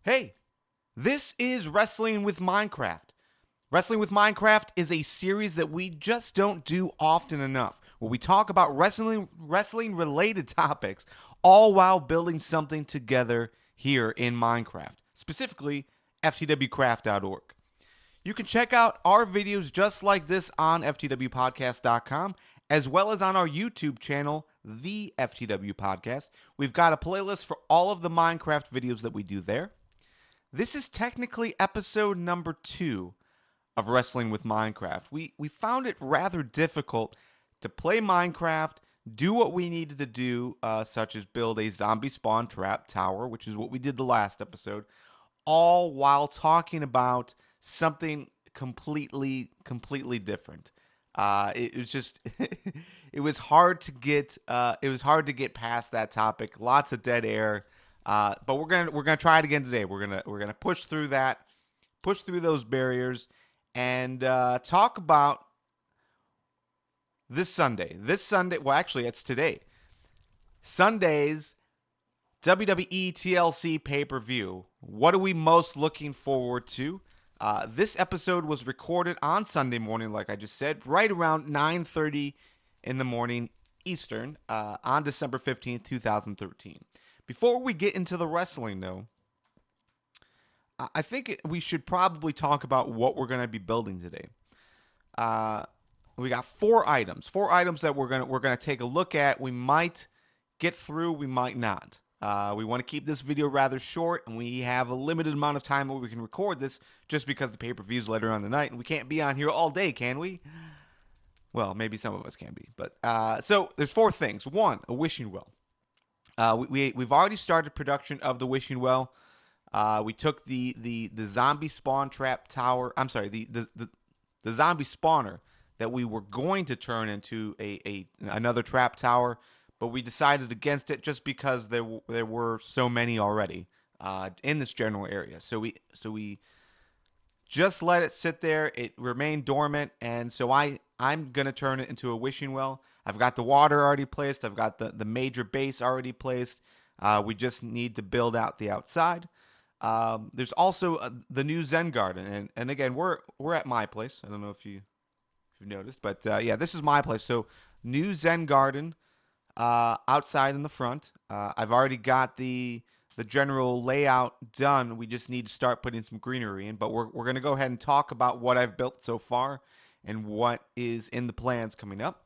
Hey, this is Wrestling with Minecraft. Wrestling with Minecraft is a series that we just don't do often enough, where we talk about wrestling related topics, all while building something together here in Minecraft, specifically ftwcraft.org. You can check out our videos just like this on ftwpodcast.com, as well as on our YouTube channel, The FTW Podcast. We've got a playlist for all of the Minecraft videos that we do there. This is technically episode number 2 of Wrestling with Minecraft. We found it rather difficult to play Minecraft, do what we needed to do, such as build a zombie spawn trap tower, which is what we did the last episode, all while talking about something completely different. It was just it was hard to get past that topic. Lots of dead air. But we're gonna try it again today. We're gonna push through those barriers, and talk about this Sunday. Well, actually, it's today. Sunday's WWE TLC pay-per-view. What are we most looking forward to? This episode was recorded on Sunday morning, like I just said, right around 9:30 in the morning Eastern, on December 15th, 2013. Before we get into the wrestling, though, I think we should probably talk about what we're going to be building today. We got 4 items that we're gonna take a look at. We might get through, we might not. We want to keep this video rather short, and we have a limited amount of time where we can record this, just because the pay-per-view is later on in the night, and we can't be on here all day, can we? Well, maybe some of us can be, but so there's 4 things. 1, a wishing well. We've already started production of the wishing well. We took the zombie spawn trap tower. I'm sorry, the zombie spawner that we were going to turn into another trap tower, but we decided against it just because there were so many already in this general area. So we just let it sit there. It remained dormant, and so I'm gonna turn it into a wishing well. I've got the water already placed. I've got the major base already placed. We just need to build out the outside. There's also the new Zen Garden, and again, we're at my place. I don't know if you've noticed, but yeah, this is my place. So new Zen Garden outside in the front. I've already got the general layout done. We just need to start putting some greenery in. But we're gonna go ahead and talk about what I've built so far and what is in the plans coming up.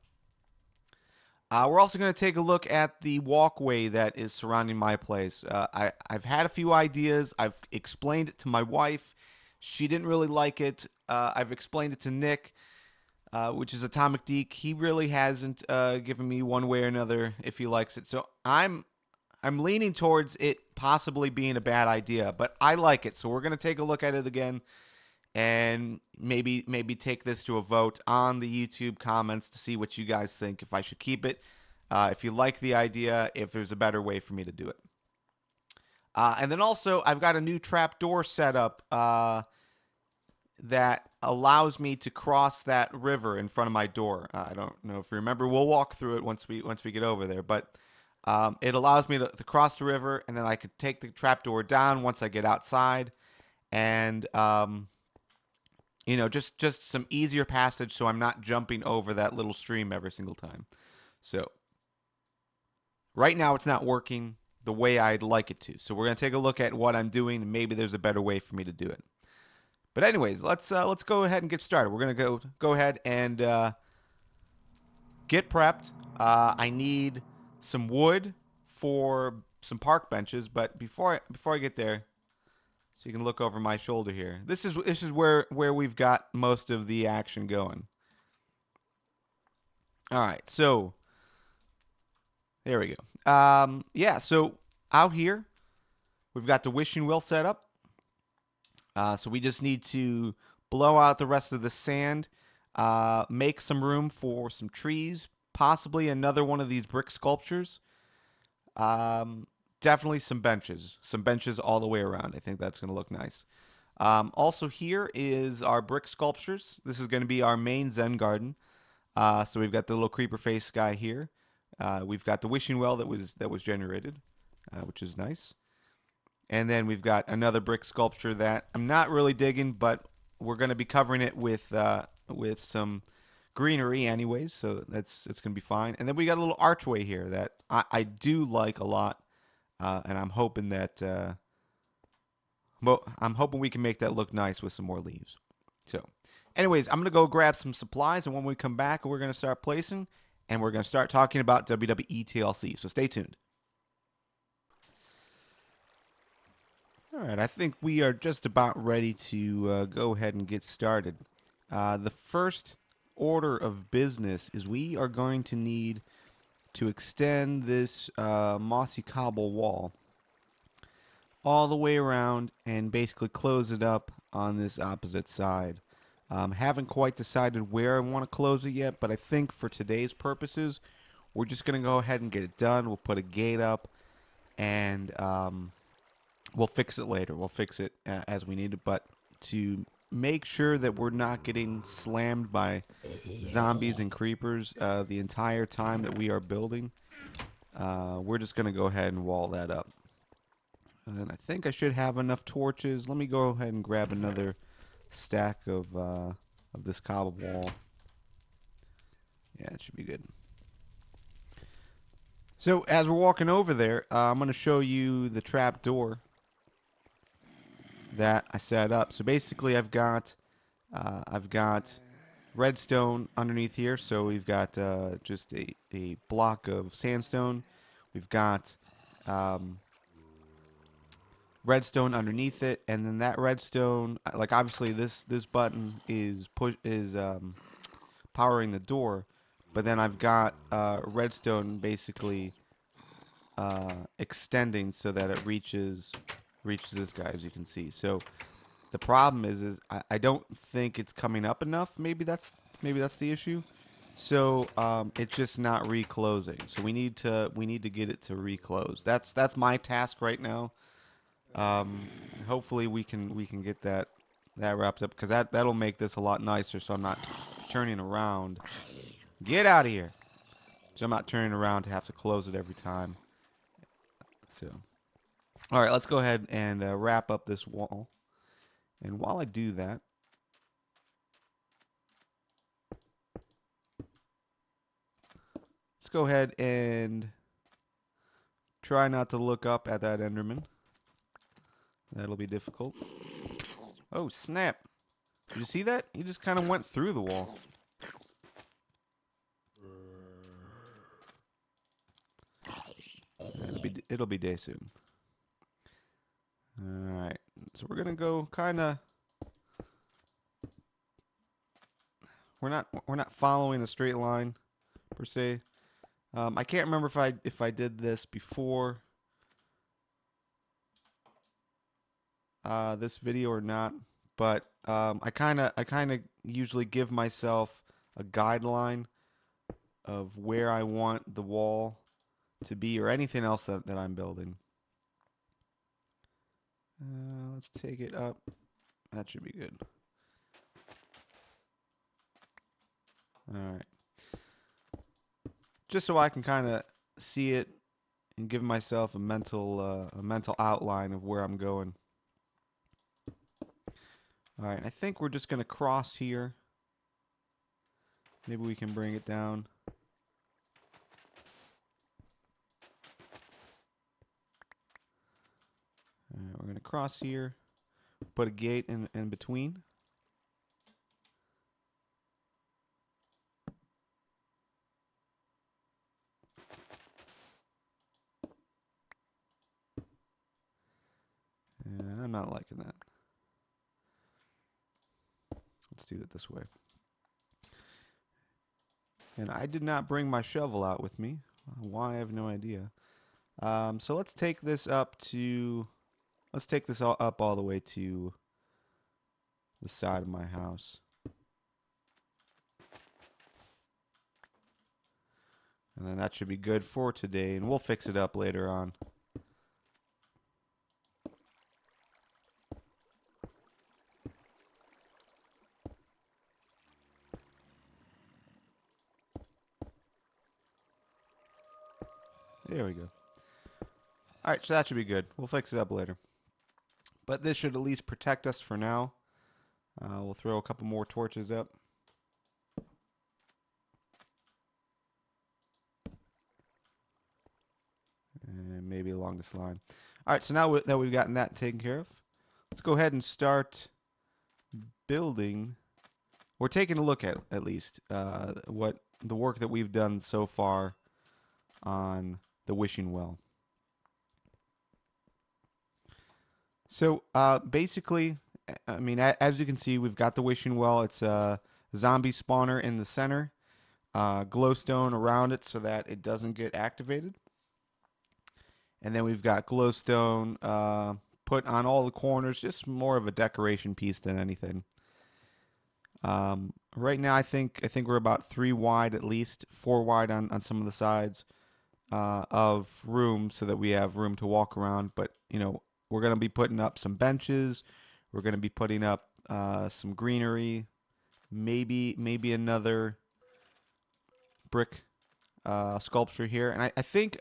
We're also going to take a look at the walkway that is surrounding my place. I've had a few ideas. I've explained it to my wife. She didn't really like it. I've explained it to Nick, which is Atomic Deke. He really hasn't given me one way or another if he likes it. So I'm leaning towards it possibly being a bad idea, but I like it. So we're going to take a look at it again, and maybe take this to a vote on the YouTube comments to see what you guys think, if I should keep it, if you like the idea, if there's a better way for me to do it. And then also, I've got a new trapdoor set up that allows me to cross that river in front of my door. I don't know if you remember. We'll walk through it once we get over there, but it allows me to cross the river, and then I could take the trapdoor down once I get outside, and just some easier passage, so I'm not jumping over that little stream every single time. So right now it's not working the way I'd like it to. So we're going to take a look at what I'm doing, and maybe there's a better way for me to do it. But anyways, let's go ahead and get started. We're going to go ahead and get prepped. I need some wood for some park benches, but before I get there, so you can look over my shoulder here. This is where we've got most of the action going. All right, so there we go. Yeah, so out here we've got the wishing well set up. So we just need to blow out the rest of the sand, make some room for some trees, possibly another one of these brick sculptures. Definitely some benches all the way around. I think that's going to look nice. Also, here is our brick sculptures. This is going to be our main Zen Garden. So we've got the little creeper face guy here. We've got the wishing well that was generated, which is nice. And then we've got another brick sculpture that I'm not really digging, but we're going to be covering it with some greenery anyways, so it's going to be fine. And then we got a little archway here that I do like a lot, and I'm hoping that I'm hoping we can make that look nice with some more leaves. So, anyways, I'm going to go grab some supplies, and when we come back, we're going to start placing, and we're going to start talking about WWE TLC. So stay tuned. All right, I think we are just about ready to go ahead and get started. The first order of business is we are going to need to extend this mossy cobble wall all the way around and basically close it up on this opposite side. Haven't quite decided where I want to close it yet, but I think for today's purposes, we're just going to go ahead and get it done. We'll put a gate up, and we'll fix it later. We'll fix it as we need it, but to make sure that we're not getting slammed by zombies and creepers the entire time that we are building, we're just going to go ahead and wall that up. And I think I should have enough torches. Let me go ahead and grab another stack of this cobble wall. Yeah, it should be good. So as we're walking over there, I'm going to show you the trap door that I set up. So basically, I've got redstone underneath here. So we've got just a block of sandstone. We've got redstone underneath it, and then that redstone, like obviously this button is powering the door, but then I've got redstone basically extending so that it reaches this guy, as you can see. So the problem is I don't think it's coming up enough. Maybe that's the issue. So it's just not reclosing. So we need to get it to reclose. That's my task right now. Hopefully we can get that wrapped up, because that'll make this a lot nicer. So I'm not turning around. Get out of here. So I'm not turning around to have to close it every time. So, all right, let's go ahead and wrap up this wall. And while I do that, let's go ahead and try not to look up at that Enderman. That'll be difficult. Oh, snap. Did you see that? He just kind of went through the wall. It'll be day soon. Alright. So we're gonna go kinda, we're not following a straight line per se. I can't remember if I did this before this video or not, but I kind of usually give myself a guideline of where I want the wall to be, or anything else that I'm building. Let's take it up. That should be good. Alright. Just so I can kind of see it and give myself a mental outline of where I'm going. Alright, I think we're just going to cross here. Maybe we can bring it down. Alright, we're going to cross here. Put a gate in between. And I'm not liking that. Let's do it this way. And I did not bring my shovel out with me. Why, I have no idea. So let's take this up all the way to the side of my house. And then that should be good for today, and we'll fix it up later on. There we go. Alright, so that should be good. We'll fix it up later. But this should at least protect us for now. We'll throw a couple more torches up. And maybe along this line. All right, so now that we've gotten that taken care of, let's go ahead and start building. We're taking a look at least what the work that we've done so far on the wishing well. So basically, I mean, as you can see, we've got the wishing well. It's a zombie spawner in the center, glowstone around it so that it doesn't get activated. And then we've got glowstone put on all the corners, just more of a decoration piece than anything. Right now, I think we're about 3 wide at least, 4 wide on some of the sides of room, so that we have room to walk around. But we're gonna be putting up some benches. We're gonna be putting up some greenery, maybe another brick sculpture here, and I think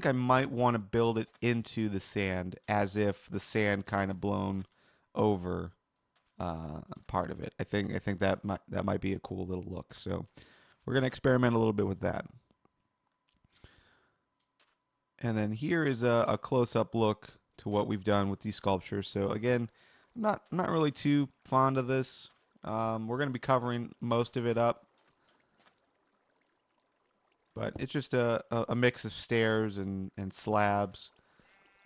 I might want to build it into the sand, as if the sand kind of blown over part of it. I think that might be a cool little look. So we're gonna experiment a little bit with that. And then here is a close-up look to what we've done with these sculptures. So again, I'm not really too fond of this. We're gonna be covering most of it up. But it's just a mix of stairs and slabs,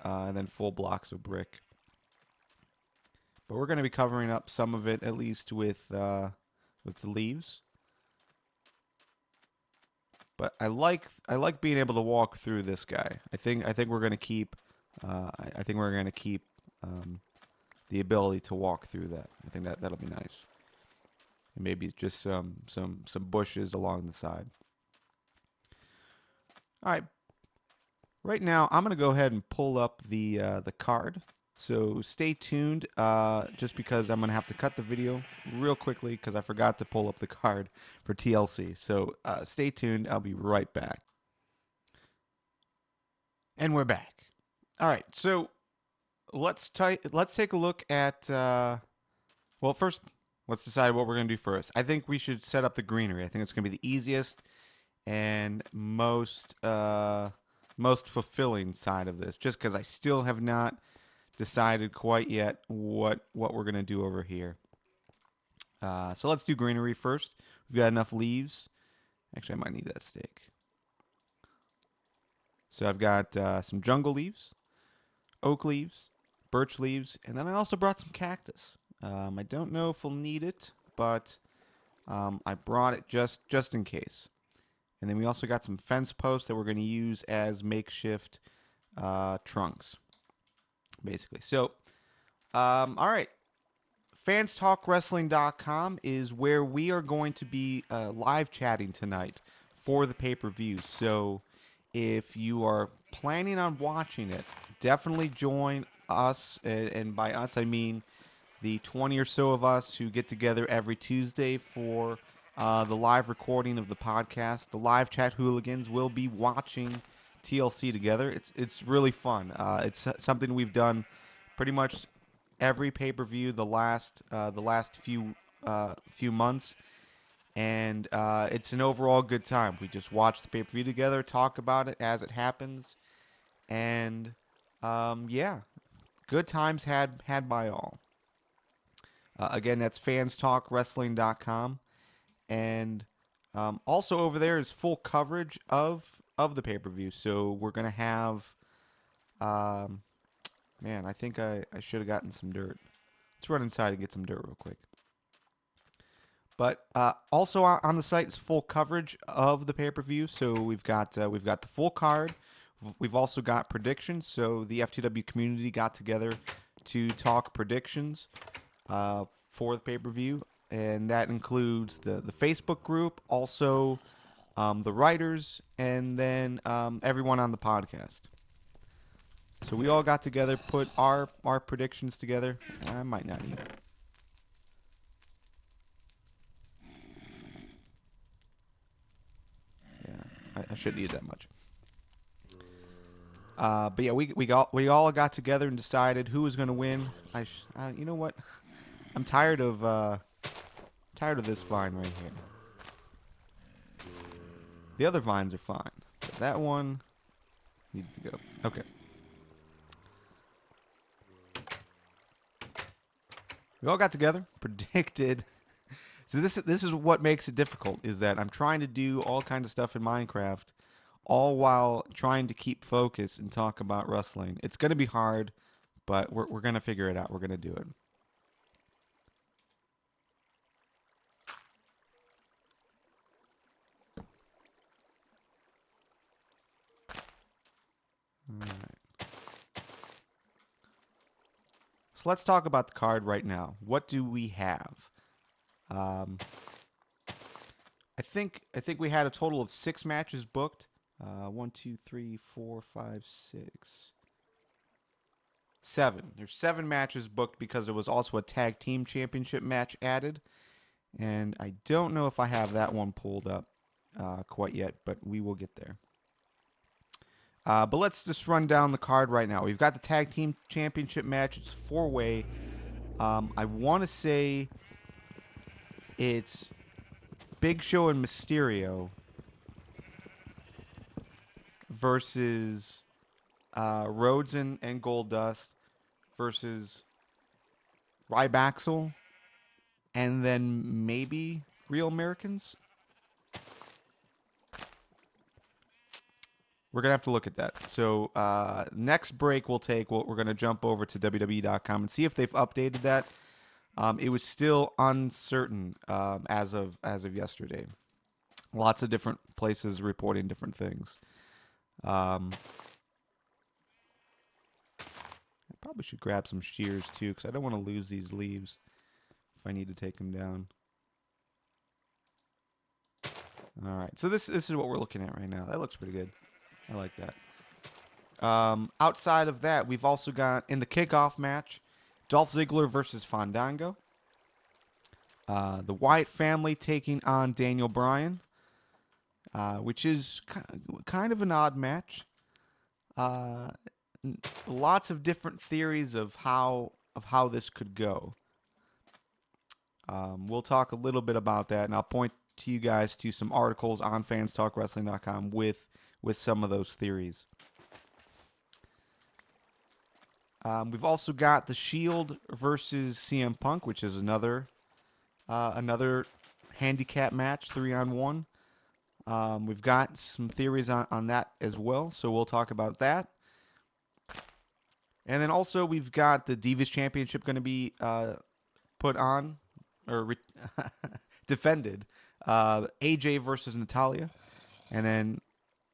and then full blocks of brick. But we're going to be covering up some of it, at least with the leaves. But I like being able to walk through this guy. I think we're going to keep the ability to walk through that. I think that'll be nice. And maybe just some bushes along the side. All right. Right now, I'm going to go ahead and pull up the card. So stay tuned, just because I'm going to have to cut the video real quickly because I forgot to pull up the card for TLC. So stay tuned. I'll be right back. And we're back. All right. So let's take a look at. Well, first, let's decide what we're going to do first. I think we should set up the greenery. I think it's going to be the easiest and most fulfilling side of this, just because I still have not decided quite yet what we're gonna do over here. So let's do greenery first. We've got enough leaves. Actually, I might need that stick. So I've got some jungle leaves, oak leaves, birch leaves, and then I also brought some cactus. I don't know if we'll need it, but I brought it just in case. And then we also got some fence posts that we're going to use as makeshift trunks, basically. So, all right. FansTalkWrestling.com is where we are going to be live chatting tonight for the pay-per-view. So if you are planning on watching it, definitely join us. And by us, I mean the 20 or so of us who get together every Tuesday for the live recording of the podcast. The live chat hooligans will be watching TLC together. It's really fun. It's something we've done pretty much every pay-per-view the last few months, and it's an overall good time. We just watch the pay-per-view together, talk about it as it happens, and yeah, good times had by all. Again, that's fanstalkwrestling.com. And also over there is full coverage of the pay-per-view. So we're going to have, man, I think I should have gotten some dirt. Let's run inside and get some dirt real quick. But also on the site is full coverage of the pay-per-view. So we've got the full card. We've also got predictions. So the FTW community got together to talk predictions for the pay-per-view. And that includes the Facebook group, also the writers, and then everyone on the podcast. So we all got together, put our predictions together. I might not eat. Yeah, I shouldn't eat that much. But yeah, we all got together and decided who was going to win. You know what? I'm tired of this vine right here. The other vines are fine, but that one needs to go. Okay. We all got together, predicted. So this is what makes it difficult, is that I'm trying to do all kinds of stuff in Minecraft, all while trying to keep focus and talk about wrestling. It's gonna be hard, but we're gonna figure it out. We're gonna do it. All right. So let's talk about the card right now. What do we have? Um, I think we had a total of 6 matches booked. 1, 2, 3, 4, 5, 6, 7. There's 7 matches booked because there was also a tag team championship match added, and I don't know if I have that one pulled up quite yet, but we will get there. But let's just run down the card right now. We've got the tag team championship match. It's 4-way. I want to say it's Big Show and Mysterio versus Rhodes and Goldust versus Rybaxel, and then maybe Real Americans. We're going to have to look at that. So next break we're going to jump over to WWE.com and see if they've updated that. It was still uncertain as of yesterday. Lots of different places reporting different things. I probably should grab some shears too, because I don't want to lose these leaves if I need to take them down. All right, so this is what we're looking at right now. That looks pretty good. I like that. Outside of that, we've also got in the kickoff match, Dolph Ziggler versus Fandango. The Wyatt family taking on Daniel Bryan, which is kind of an odd match. Lots of different theories of how this could go. We'll talk a little bit about that, and I'll point to you guys to some articles on fanstalkwrestling.com with some of those theories. We've also got the Shield versus CM Punk, which is another handicap match, 3-on-1. We've got some theories on that as well, so we'll talk about that. And then also we've got the Divas Championship going to be put on, or defended. AJ versus Natalya. And then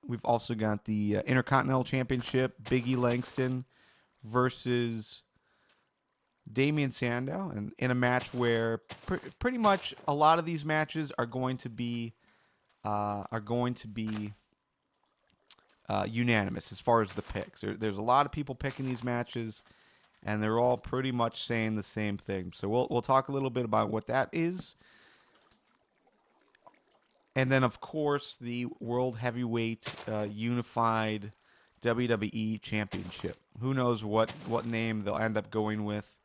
we've also got the Intercontinental Championship, Big E Langston versus Damian Sandow, and in a match where pretty much a lot of these matches are going to be unanimous as far as the picks. There's a lot of people picking these matches, and they're all pretty much saying the same thing. So we'll talk a little bit about what that is. And then, of course, the World Heavyweight Unified WWE Championship. Who knows what name they'll end up going with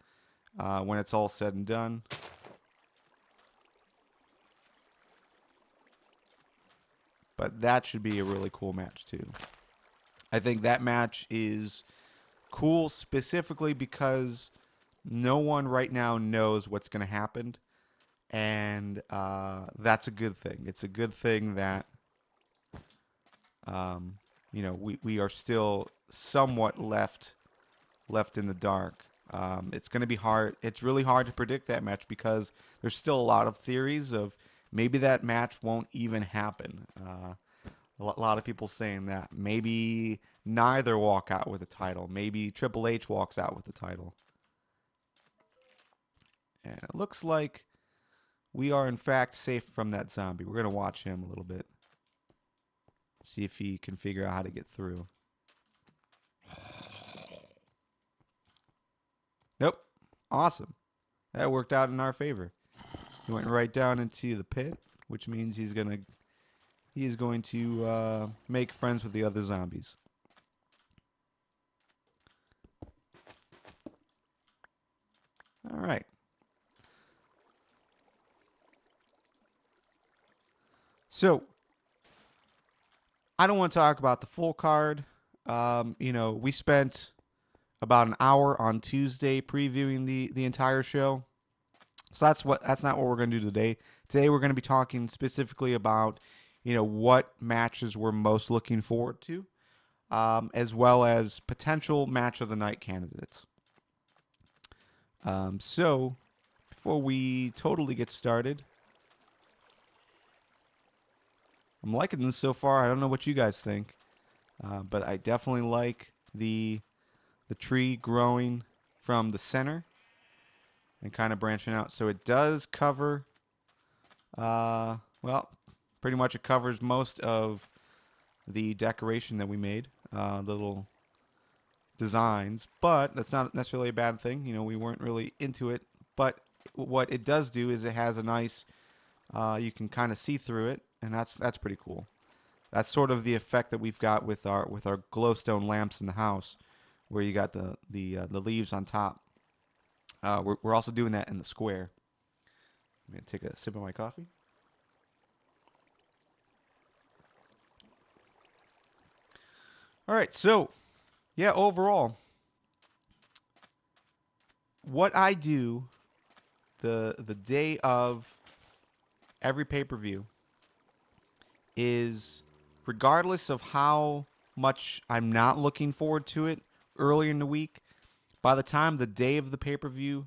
when it's all said and done. But that should be a really cool match, too. I think that match is cool specifically because no one right now knows what's going to happen. And that's a good thing. It's a good thing that we are still somewhat left in the dark. It's going to be hard. It's really hard to predict that match because there's still a lot of theories of maybe that match won't even happen. A lot of people saying that. Maybe neither walk out with the title. Maybe Triple H walks out with the title. And it looks like we are, in fact, safe from that zombie. We're going to watch him a little bit. See if he can figure out how to get through. Nope. Awesome. That worked out in our favor. He went right down into the pit, which means he is going to make friends with the other zombies. So I don't want to talk about the full card. We spent about an hour on Tuesday previewing the entire show. So that's not what we're going to do today. Today we're going to be talking specifically about what matches we're most looking forward to, as well as potential match of the night candidates. So before we totally get started, I'm liking this so far. I don't know what you guys think, but I definitely like the tree growing from the center and kind of branching out. So it does cover, pretty much it covers most of the decoration that we made, little designs, but that's not necessarily a bad thing. We weren't really into it, but what it does do is it has a nice, you can kind of see through it, and that's pretty cool. That's sort of the effect that we've got with our glowstone lamps in the house, where you got the leaves on top. We're also doing that in the square. I'm gonna take a sip of my coffee. All right, so yeah, overall, what I do the day of every pay-per-view is, regardless of how much I'm not looking forward to it earlier in the week, by the time the day of the pay-per-view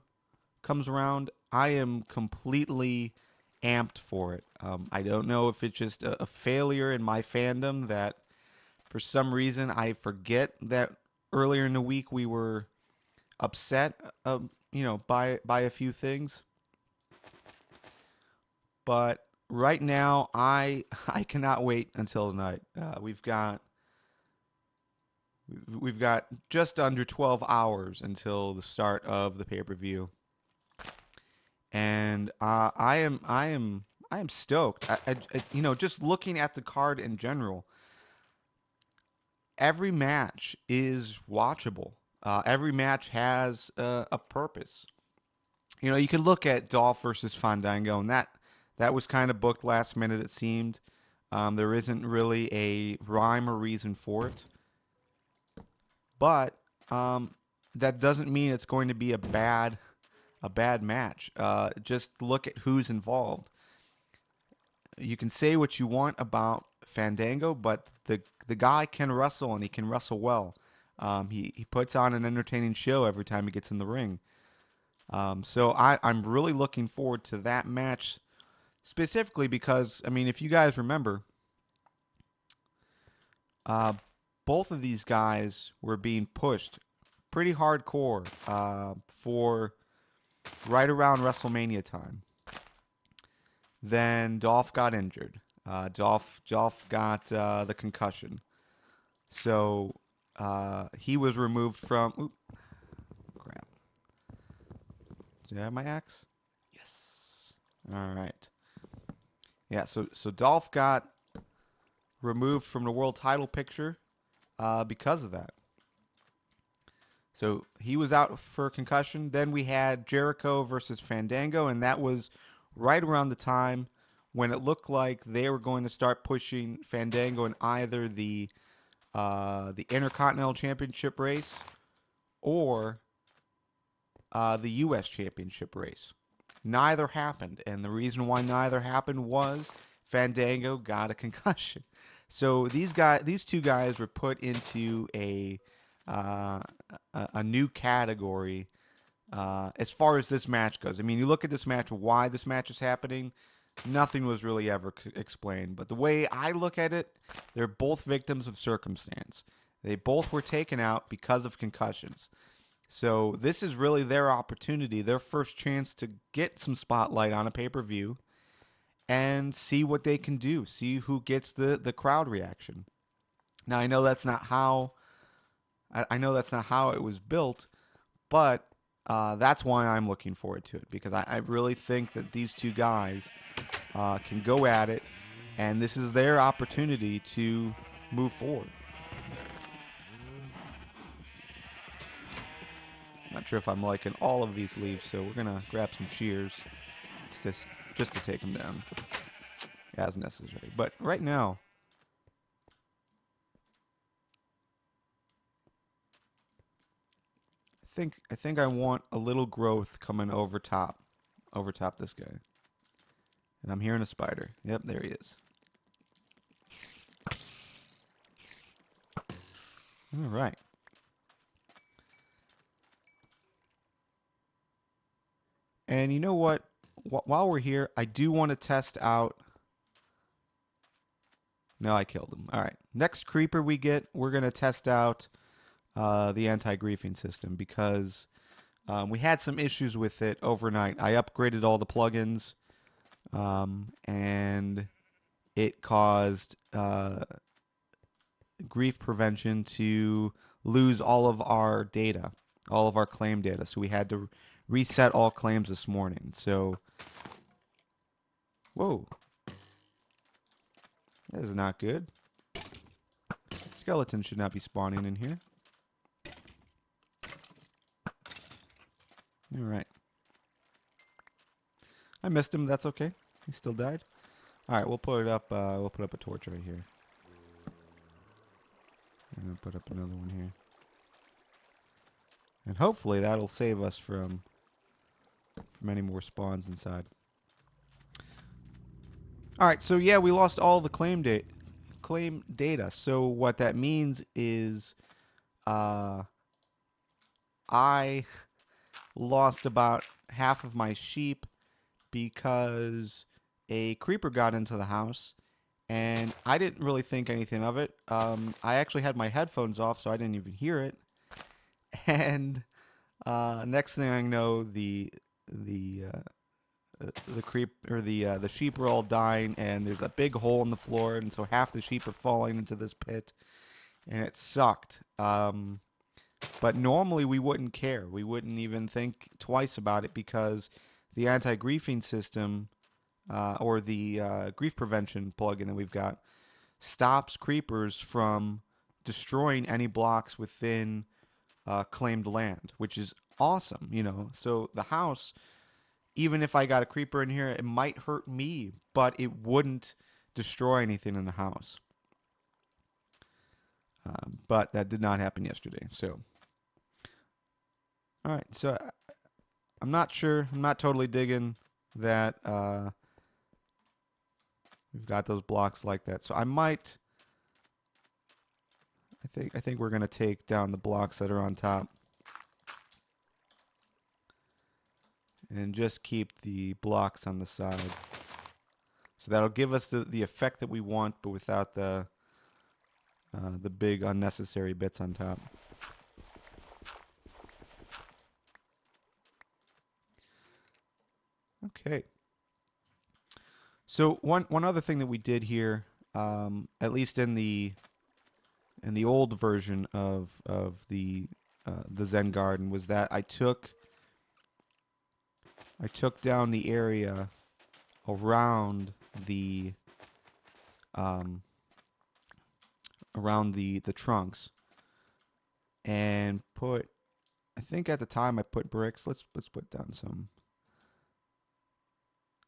comes around, I am completely amped for it. I don't know if it's just a failure in my fandom that for some reason I forget that earlier in the week we were upset, by a few things. But right now, I cannot wait until tonight. We've got just under 12 hours until the start of the pay-per-view, and I am stoked. Just looking at the card in general, every match is watchable. Every match has a purpose. You can look at Dolph versus Fandango, and that was kind of booked last minute, it seemed. There isn't really a rhyme or reason for it. But that doesn't mean it's going to be a bad match. Just look at who's involved. You can say what you want about Fandango, but the guy can wrestle, and he can wrestle well. He puts on an entertaining show every time he gets in the ring. So I'm really looking forward to that match, specifically because, if you guys remember, both of these guys were being pushed pretty hardcore for right around WrestleMania time. Then Dolph got injured. Dolph got the concussion. So he was removed from... Oop, crap. Did I have my axe? Yes. All right. Yeah, so Dolph got removed from the world title picture because of that. So he was out for concussion. Then we had Jericho versus Fandango, and that was right around the time when it looked like they were going to start pushing Fandango in either the Intercontinental Championship race or the U.S. Championship race. Neither happened, and the reason why neither happened was Fandango got a concussion. So these two guys were put into a new category as far as this match goes. You look at this match, why this match is happening, nothing was really ever explained. But the way I look at it, they're both victims of circumstance. They both were taken out because of concussions. So this is really their opportunity, their first chance to get some spotlight on a pay-per-view and see what they can do, see who gets the crowd reaction. Now, I know that's not how it was built, but that's why I'm looking forward to it, because I really think that these two guys can go at it, and this is their opportunity to move forward. Not sure if I'm liking all of these leaves, so we're gonna grab some shears just to take them down. as necessary. But right now, I think I want a little growth coming over top this guy. And I'm hearing a spider. Yep, there he is. All right. And you know what? While we're here, I do want to test out. No, I killed him. All right. Next creeper we get, we're going to test out the anti-griefing system because we had some issues with it overnight. I upgraded all the plugins, and it caused grief prevention to lose all of our data, all of our claim data. So we had to reset all claims this morning. So, whoa. That is not good. Skeletons should not be spawning in here. All right. I missed him. That's okay. He still died. All right, we'll put it up. We'll put up a torch right here. And I'll put up another one here. And hopefully that'll save us from any more spawns inside. All right, so yeah, we lost all the claim data. So what that means is, I lost about half of my sheep because a creeper got into the house, and I didn't really think anything of it. I actually had my headphones off, so I didn't even hear it. And next thing I know, the sheep are all dying, and there's a big hole in the floor, and so half the sheep are falling into this pit, and it sucked. But normally we wouldn't care. We wouldn't even think twice about it because the anti-griefing system, or the grief prevention plugin that we've got, stops creepers from destroying any blocks within claimed land, which is awesome, you know. So the house, even if I got a creeper in here, it might hurt me, but it wouldn't destroy anything in the house. But that did not happen yesterday. So, all right. So I'm not sure. I'm not totally digging that we've got those blocks like that. So I might. I think we're gonna take down the blocks that are on top, and just keep the blocks on the side. So that'll give us the effect that we want, but without the big unnecessary bits on top. Okay. So one other thing that we did here, at least in the old version of the Zen Garden, was that I took down the area around the trunks and put, I think at the time I put bricks. Let's put down some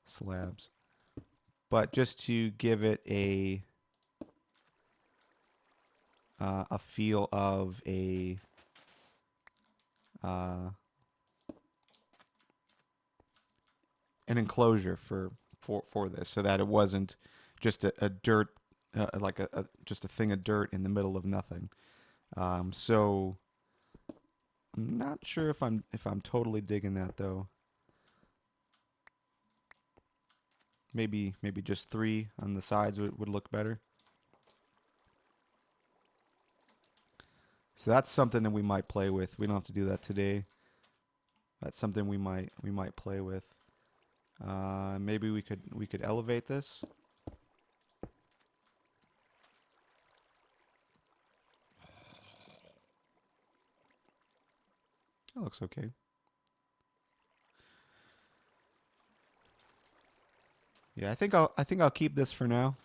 slabs, but just to give it a feel of an enclosure for this, so that it wasn't just a dirt, like just a thing of dirt in the middle of nothing. So I'm not sure if I'm totally digging that though. Maybe just 3 on the sides would look better. So that's something that we might play with. We don't have to do that today. That's something we might play with. Maybe we could elevate this. That looks okay. Yeah, I think I'll keep this for now.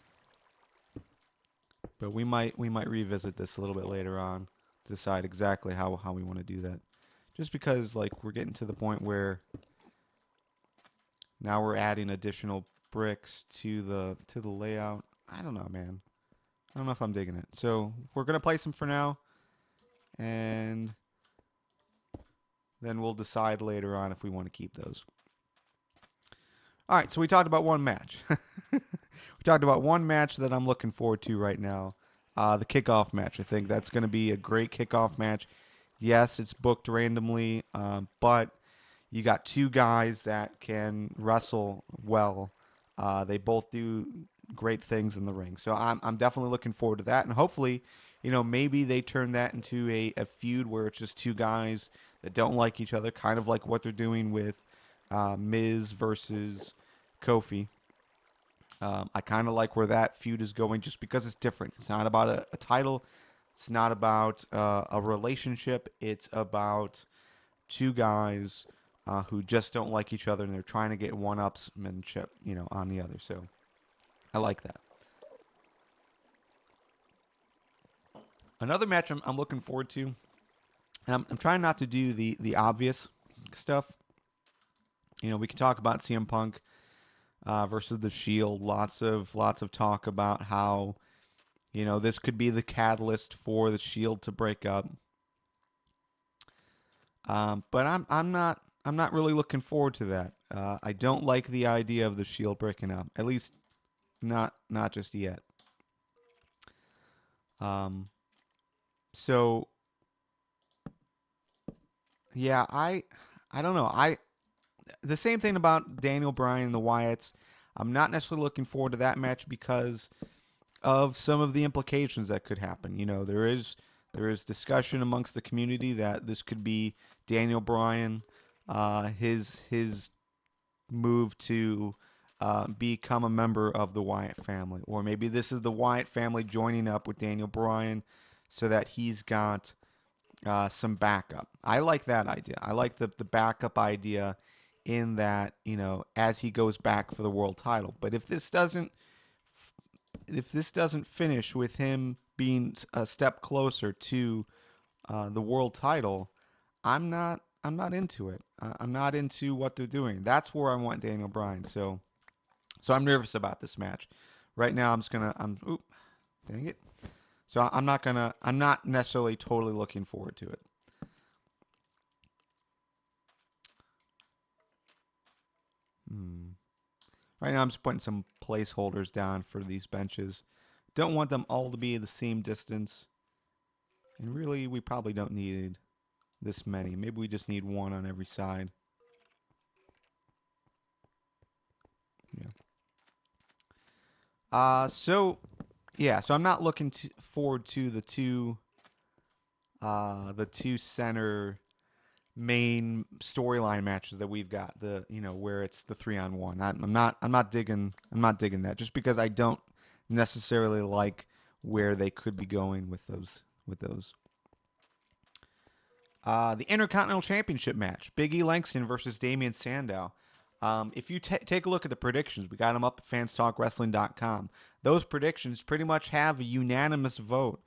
But we might revisit this a little bit later on to decide exactly how we want to do that. Just because like we're getting to the point where now we're adding additional bricks to the layout. I don't know, man. I don't know if I'm digging it. So we're gonna place them for now, and then we'll decide later on if we want to keep those. All right, so we talked about one match. We talked about one match that I'm looking forward to right now. The kickoff match. I think that's going to be a great kickoff match. Yes, it's booked randomly, but you got two guys that can wrestle well. They both do great things in the ring. So I'm definitely looking forward to that. And hopefully, maybe they turn that into a feud where it's just two guys that don't like each other, kind of like what they're doing with Miz versus Kofi. I kind of like where that feud is going just because it's different. It's not about a title. It's not about a relationship. It's about two guys who just don't like each other and they're trying to get one-upsmanship, on the other. So I like that. Another match I'm looking forward to, and I'm trying not to do the obvious stuff. We can talk about CM Punk versus the Shield. Lots of talk about how this could be the catalyst for the Shield to break up. But I'm not really looking forward to that. I don't like the idea of the Shield breaking up. At least not just yet. So yeah, I don't know. The same thing about Daniel Bryan and the Wyatts. I'm not necessarily looking forward to that match because of some of the implications that could happen. There is discussion amongst the community that this could be Daniel Bryan, his move to become a member of the Wyatt family, or maybe this is the Wyatt family joining up with Daniel Bryan so that he's got some backup. I like that idea. I like the backup idea in that, as he goes back for the world title. But if this doesn't finish with him being a step closer to the world title, I'm not into it. I'm not into what they're doing. That's where I want Daniel Bryan. So I'm nervous about this match. Right now, dang it. So I'm not necessarily totally looking forward to it. Right now, I'm just putting some placeholders down for these benches. Don't want them all to be the same distance. And really, we probably don't need this many. Maybe we just need one on every side. Yeah. So I'm not looking forward to the two center main storyline matches that we've got. Where it's the 3-on-1. I'm not digging that just because I don't necessarily like where they could be going with those. The Intercontinental Championship match: Big E Langston versus Damian Sandow. If you take a look at the predictions, we got them up at fanstalkwrestling.com. Those predictions pretty much have a unanimous vote.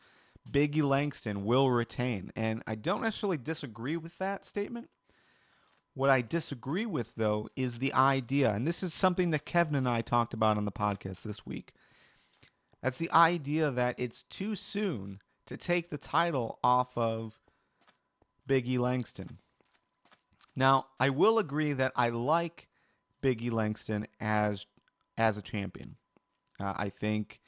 Big E Langston will retain. And I don't necessarily disagree with that statement. What I disagree with, though, is the idea, and this is something that Kevin and I talked about on the podcast this week. That's the idea that it's too soon to take the title off of Big E Langston. Now, I will agree that I like Big E Langston as a champion. I think,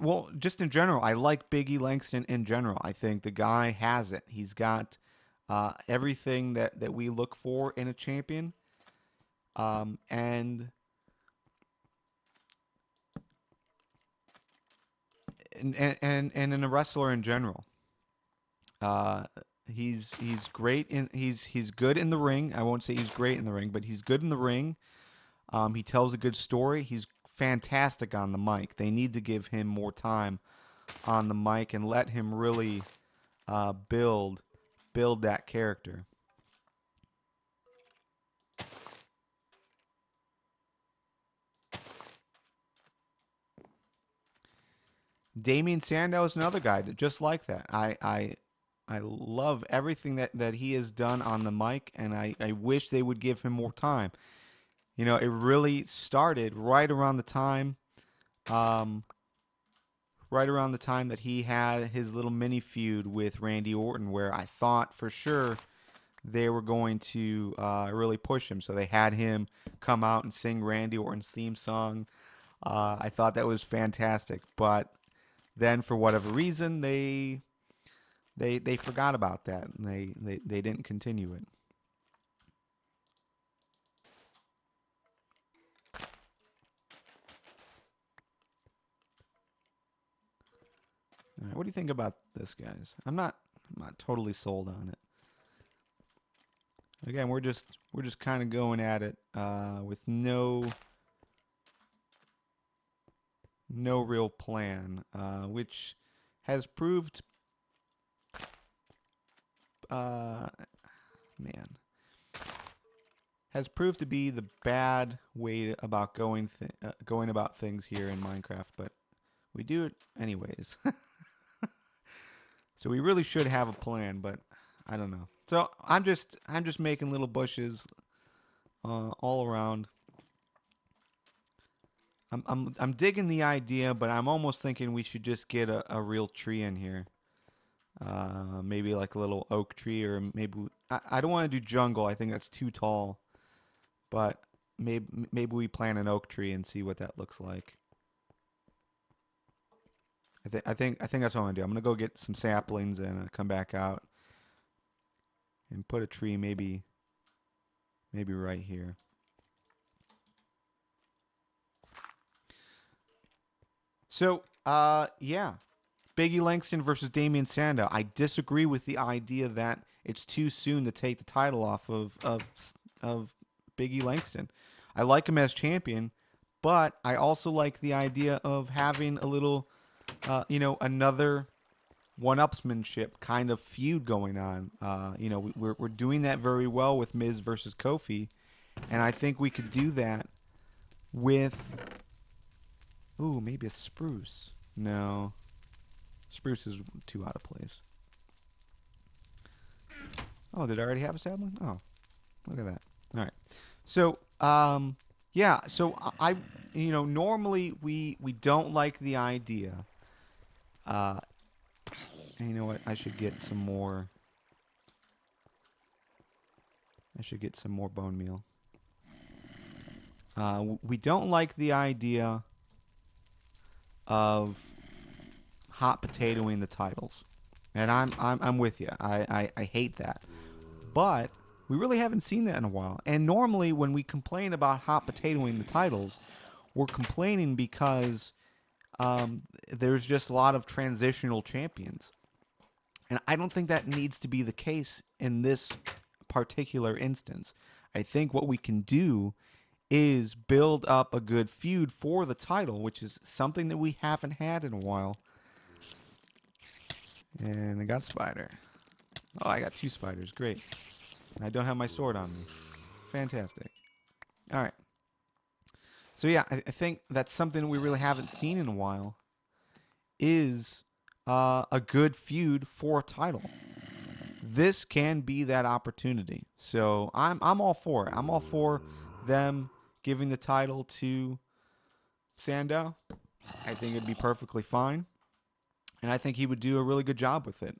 well, just in general, I like Big E Langston in general. I think the guy has it. He's got everything that we look for in a champion. And in a wrestler in general. He's great he's good in the ring. I won't say he's great in the ring, but he's good in the ring. He tells a good story. He's fantastic on the mic. They need to give him more time on the mic and let him really build that character. Damian Sandow is another guy that just like that. I love everything that he has done on the mic, and I wish they would give him more time. It really started um, right around the time that he had his little mini feud with Randy Orton, where I thought for sure they were going to really push him. So they had him come out and sing Randy Orton's theme song. I thought that was fantastic, but then for whatever reason they forgot about that and they didn't continue it. All right, what do you think about this, guys? I'm not totally sold on it. Again, we're just kind of going at it with no real plan, which has proved, uh, man, has proved to be the bad way about going about things here in Minecraft. But we do it anyways. So we really should have a plan, but I don't know. So I'm just making little bushes all around. I'm digging the idea, but I'm almost thinking we should just get a real tree in here. Maybe like a little oak tree, or I don't want to do jungle. I think that's too tall. But maybe we plant an oak tree and see what that looks like. I think that's what I'm gonna do. I'm gonna go get some saplings and come back out and put a tree maybe right here. So yeah, Biggie Langston versus Damian Sandow. I disagree with the idea that it's too soon to take the title off of Biggie Langston. I like him as champion, but I also like the idea of having a little, another one-upsmanship kind of feud going on. We're doing that very well with Miz versus Kofi, and I think we could do that with, maybe a spruce. No, spruce is too out of place. Oh, did I already have a sapling? Oh, look at that. All right. So, yeah. So normally we don't like the idea. And you know what? I should get some more. I should get some more bone meal. We don't like the idea of hot potatoing the titles, and I'm with you. I hate that, but we really haven't seen that in a while. And normally, when we complain about hot potatoing the titles, we're complaining because there's just a lot of transitional champions. And I don't think that needs to be the case in this particular instance. I think what we can do is build up a good feud for the title, which is something that we haven't had in a while. And I got a spider. Oh, I got 2 spiders. Great. I don't have my sword on me. Fantastic. All right. So yeah, I think that's something we really haven't seen in a while, is a good feud for a title. This can be that opportunity. So I'm all for it. I'm all for them giving the title to Sandow. I think it'd be perfectly fine. And I think he would do a really good job with it,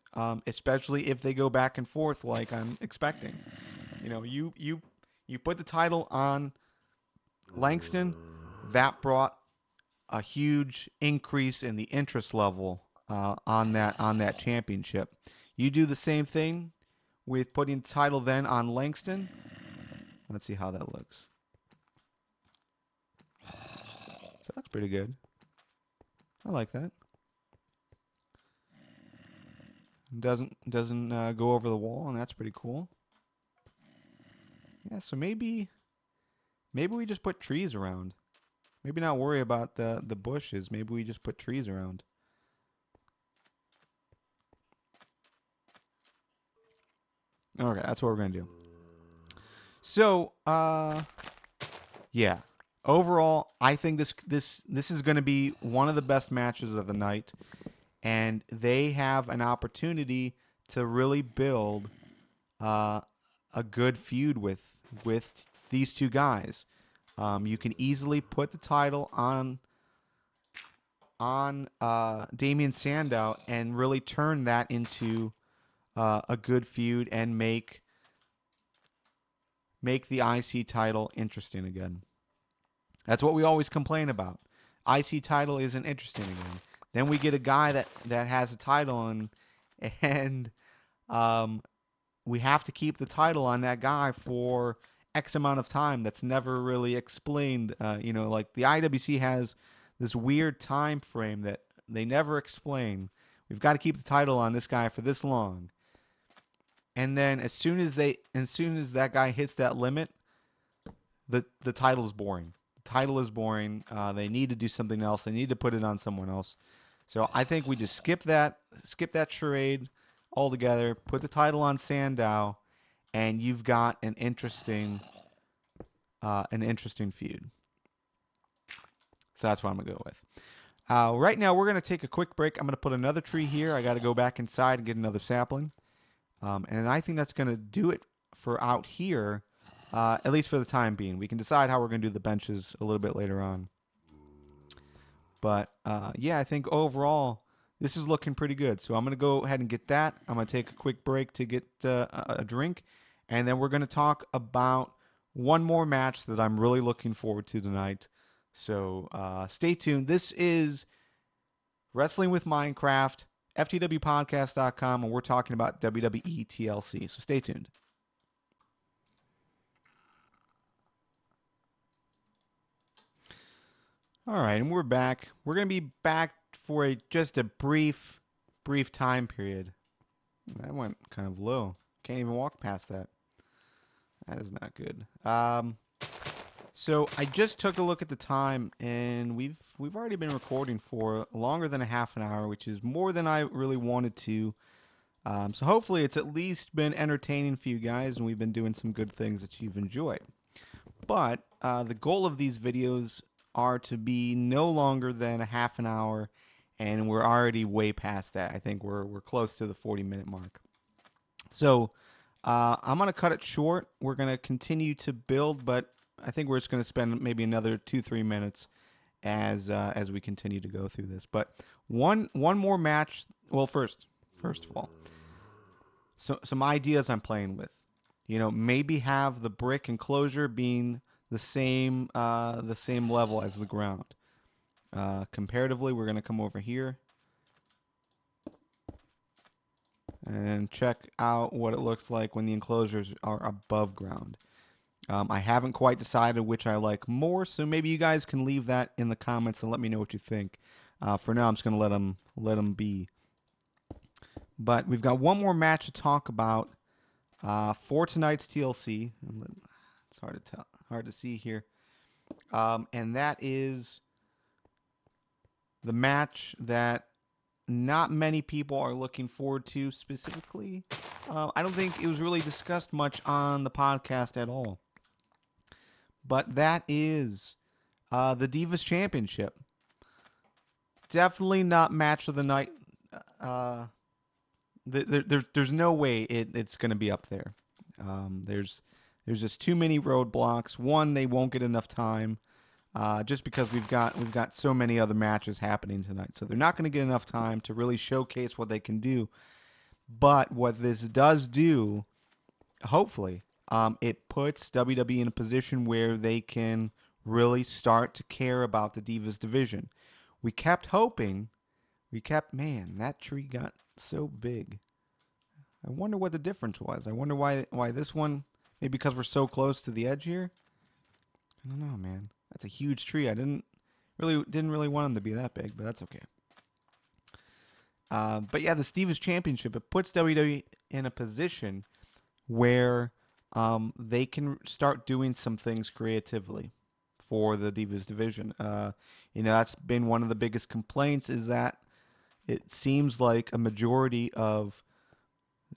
especially if they go back and forth like I'm expecting. You put the title on Langston, that brought a huge increase in the interest level on that championship. You do the same thing with putting the title then on Langston. Let's see how that looks. That looks pretty good. I like that. Doesn't go over the wall, and that's pretty cool. Yeah, so maybe we just put trees around. Maybe not worry about the bushes. Maybe we just put trees around. Okay, that's what we're gonna do. So, yeah. Overall, I think this is going to be one of the best matches of the night, and they have an opportunity to really build a good feud with these two guys. You can easily put the title on Damian Sandow and really turn that into a good feud and make the IC title interesting again. That's what we always complain about. IC title isn't interesting again. Then we get a guy that has a title and we have to keep the title on that guy for X amount of time. That's never really explained. Like the IWC has this weird time frame that they never explain. We've got to keep the title on this guy for this long. And then as soon as that guy hits that limit, the title's boring. The title is boring. They need to do something else. They need to put it on someone else. So I think we just skip that charade altogether. Put the title on Sandow, and you've got an interesting feud. So that's what I'm gonna go with. Right now, we're gonna take a quick break. I'm gonna put another tree here. I got to go back inside and get another sapling. And I think that's going to do it for out here, at least for the time being. We can decide how we're going to do the benches a little bit later on. But, yeah, I think overall, this is looking pretty good. So I'm going to go ahead and get that. I'm going to take a quick break to get a drink. And then we're going to talk about one more match that I'm really looking forward to tonight. So stay tuned. This is Wrestling with Minecraft. FTWpodcast.com, and we're talking about WWE TLC. So stay tuned. All right, and we're back. We're going to be back for just a brief time period. That went kind of low. Can't even walk past that. That is not good. So I just took a look at the time, and we've already been recording for longer than a half an hour, which is more than I really wanted to. So hopefully it's at least been entertaining for you guys, and we've been doing some good things that you've enjoyed. But the goal of these videos are to be no longer than a half an hour, and we're already way past that. I think we're close to the 40-minute mark. So I'm going to cut it short. We're going to continue to build, but I think we're just going to spend maybe another 2-3 minutes as we continue to go through this. But one more match. Well, first of all, so some ideas I'm playing with. Maybe have the brick enclosure being the same level as the ground. Comparatively, we're going to come over here and check out what it looks like when the enclosures are above ground. I haven't quite decided which I like more, so maybe you guys can leave that in the comments and let me know what you think. For now, I'm just going to let them be. But we've got one more match to talk about for tonight's TLC. It's hard to see here, and that is the match that not many people are looking forward to specifically. I don't think it was really discussed much on the podcast at all. But that is the Divas Championship. Definitely not match of the night. There's no way it's going to be up there. There's just too many roadblocks. One, they won't get enough time, just because we've got so many other matches happening tonight. So they're not going to get enough time to really showcase what they can do. But what this does do, hopefully, it puts WWE in a position where they can really start to care about the Divas division. We kept hoping. Man, that tree got so big. I wonder what the difference was. I wonder why this one, maybe because we're so close to the edge here? I don't know, man. That's a huge tree. I didn't really want them to be that big, but that's okay. But yeah, the Divas Championship, it puts WWE in a position where they can start doing some things creatively for the Divas division. That's been one of the biggest complaints, is that it seems like a majority of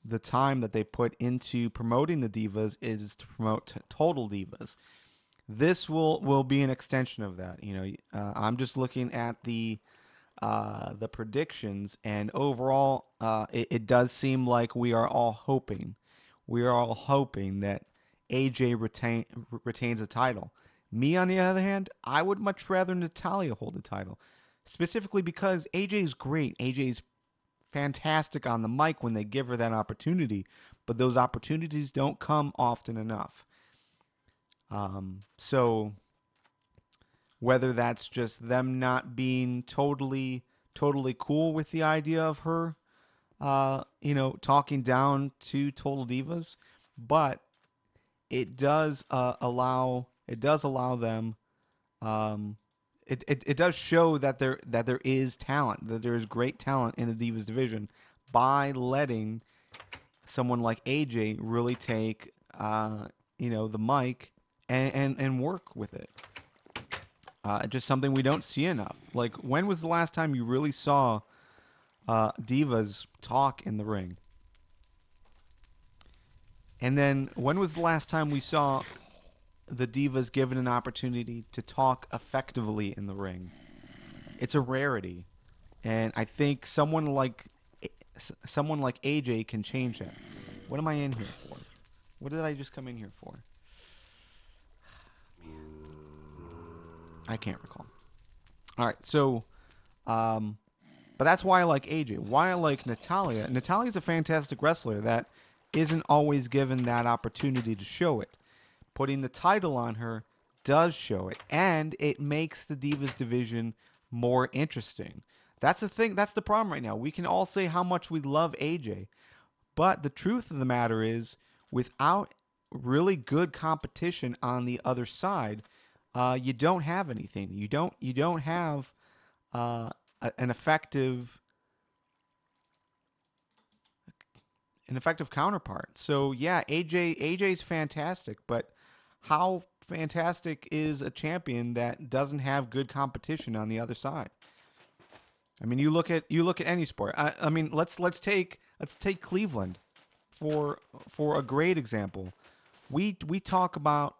the time that they put into promoting the Divas is to promote Total Divas. This will be an extension of that. I'm just looking at the predictions, and overall, it does seem like we are all hoping that AJ retains a title. Me, on the other hand, I would much rather Natalya hold the title. Specifically because AJ's great. AJ's fantastic on the mic when they give her that opportunity, but those opportunities don't come often enough. So whether that's just them not being totally cool with the idea of her, talking down to Total Divas, but it does allow them. It does show that there is talent, that there is great talent in the Divas division by letting someone like AJ really take the mic and work with it. Just something we don't see enough. Like, when was the last time you really saw divas talk in the ring? And then when was the last time we saw the divas given an opportunity to talk effectively in the ring? It's a rarity, and I think someone like AJ can change that. What am I in here for? What did I just come in here for? I can't recall. All right, so, but that's why I like AJ. Why I like Natalya. Natalya's a fantastic wrestler that isn't always given that opportunity to show it. Putting the title on her does show it, and it makes the Divas division more interesting. That's the thing. That's the problem right now. We can all say how much we love AJ, but the truth of the matter is, without really good competition on the other side, you don't have anything. You don't have an effective counterpart. So yeah, AJ's fantastic, but how fantastic is a champion that doesn't have good competition on the other side? I mean, you look at any sport. I mean, let's take Cleveland for a great example. We talk about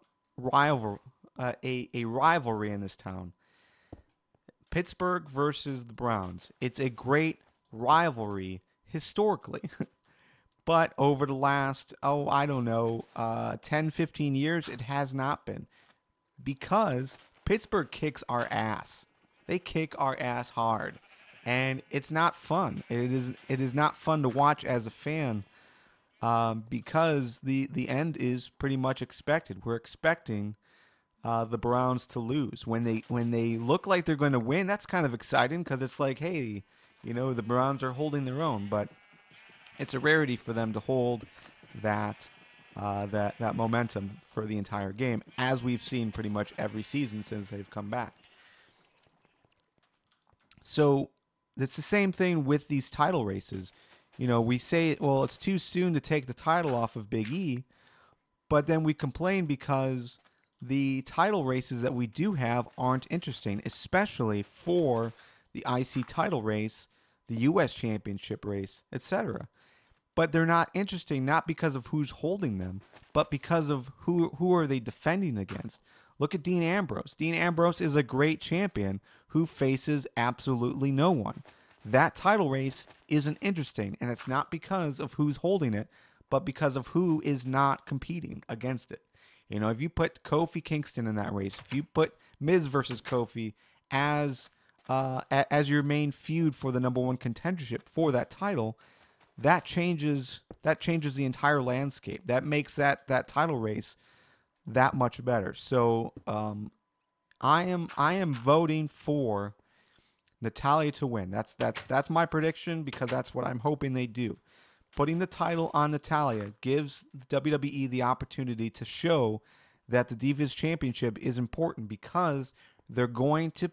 a rivalry in this town. Pittsburgh versus the Browns. It's a great rivalry historically. But over the last, 10, 15 years, it has not been. Because Pittsburgh kicks our ass. They kick our ass hard. And it's not fun. It is not fun to watch as a fan, because the end is pretty much expected. We're expecting the Browns to lose. When they look like they're going to win, that's kind of exciting because it's like, hey, the Browns are holding their own. But it's a rarity for them to hold that momentum for the entire game, as we've seen pretty much every season since they've come back. So it's the same thing with these title races. We say, well, it's too soon to take the title off of Big E, but then we complain because the title races that we do have aren't interesting, especially for the IC title race, the U.S. Championship race, etc. But they're not interesting, not because of who's holding them, but because of who are they defending against. Look at Dean Ambrose. Dean Ambrose is a great champion who faces absolutely no one. That title race isn't interesting, and it's not because of who's holding it, but because of who is not competing against it. If you put Kofi Kingston in that race, if you put Miz versus Kofi as your main feud for the number one contendership for that title, that changes the entire landscape. That makes that title race that much better. So I am voting for Natalya to win. That's my prediction, because that's what I'm hoping they do. Putting the title on Natalya gives WWE the opportunity to show that the Divas Championship is important, because they're going to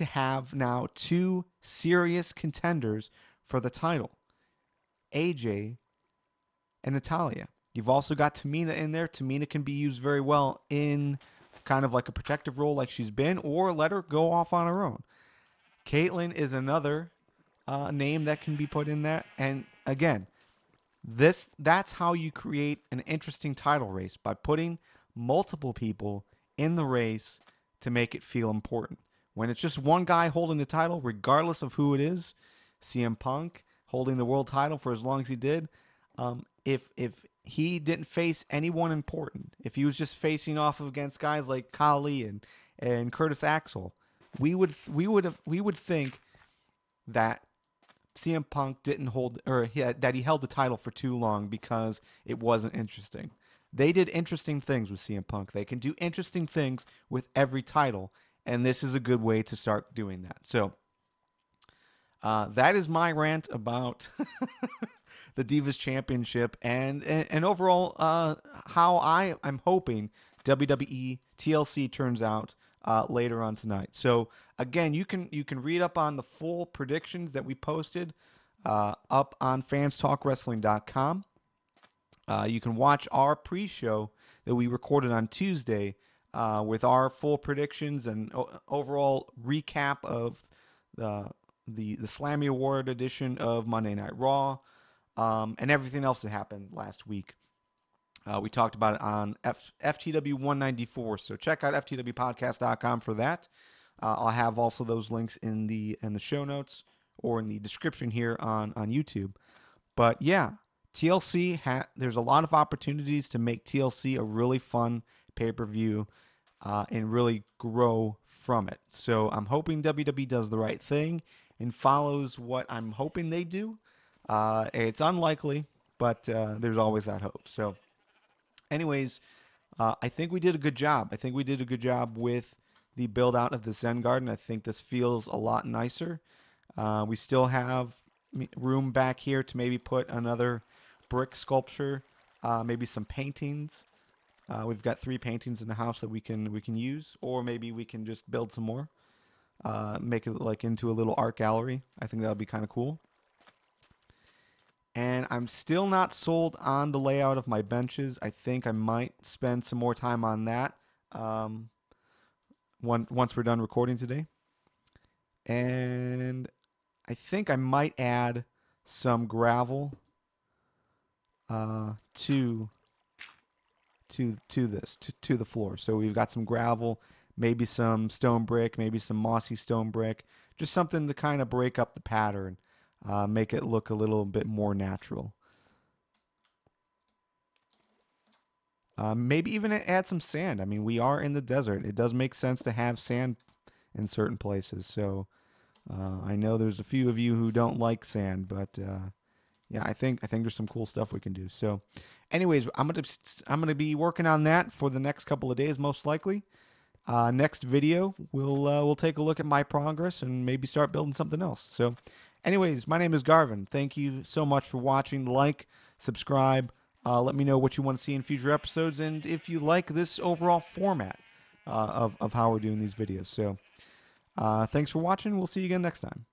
have now two serious contenders for the title, AJ and Natalya. You've also got Tamina in there. Tamina can be used very well in kind of like a protective role like she's been, or let her go off on her own. Caitlyn is another name that can be put in there. And again, that's how you create an interesting title race, by putting multiple people in the race to make it feel important. When it's just one guy holding the title, regardless of who it is, CM Punk holding the world title for as long as he did, if he didn't face anyone important, if he was just facing off against guys like Kali and Curtis Axel, we would think that CM Punk didn't hold, or that he held the title for too long because it wasn't interesting. They did interesting things with CM Punk. They can do interesting things with every title, and this is a good way to start doing that. So that is my rant about the Divas Championship and overall how I'm hoping WWE TLC turns out later on tonight. So again, you can read up on the full predictions that we posted up on fanstalkwrestling.com. You can watch our pre-show that we recorded on Tuesday with our full predictions and overall recap of the Slammy Award edition of Monday Night Raw and everything else that happened last week. We talked about it on FTW194, so check out ftwpodcast.com for that. I'll have also those links in the show notes or in the description here on YouTube. But yeah, TLC, there's a lot of opportunities to make TLC a really fun pay-per-view and really grow from it. So I'm hoping WWE does the right thing and follows what I'm hoping they do. It's unlikely, but there's always that hope. So anyways, I think we did a good job. I think we did a good job with the build-out of the Zen Garden. I think this feels a lot nicer. We still have room back here to maybe put another brick sculpture, maybe some paintings. We've got 3 paintings in the house that we can use, or maybe we can just build some more, make it like into a little art gallery. I think that would be kind of cool. And I'm still not sold on the layout of my benches. I think I might spend some more time on that once we're done recording today. And I think I might add some gravel to the floor. So we've got some gravel, maybe some stone brick, maybe some mossy stone brick, just something to kind of break up the pattern, make it look a little bit more natural. Maybe even add some sand. I mean, we are in the desert. It does make sense to have sand in certain places. So I know there's a few of you who don't like sand, but yeah, I think there's some cool stuff we can do. So, anyways, I'm gonna be working on that for the next couple of days, most likely. Next video, we'll take a look at my progress and maybe start building something else. So, anyways, my name is Garvin. Thank you so much for watching. Like, subscribe. Let me know what you want to see in future episodes, and if you like this overall format of how we're doing these videos. So, thanks for watching. We'll see you again next time.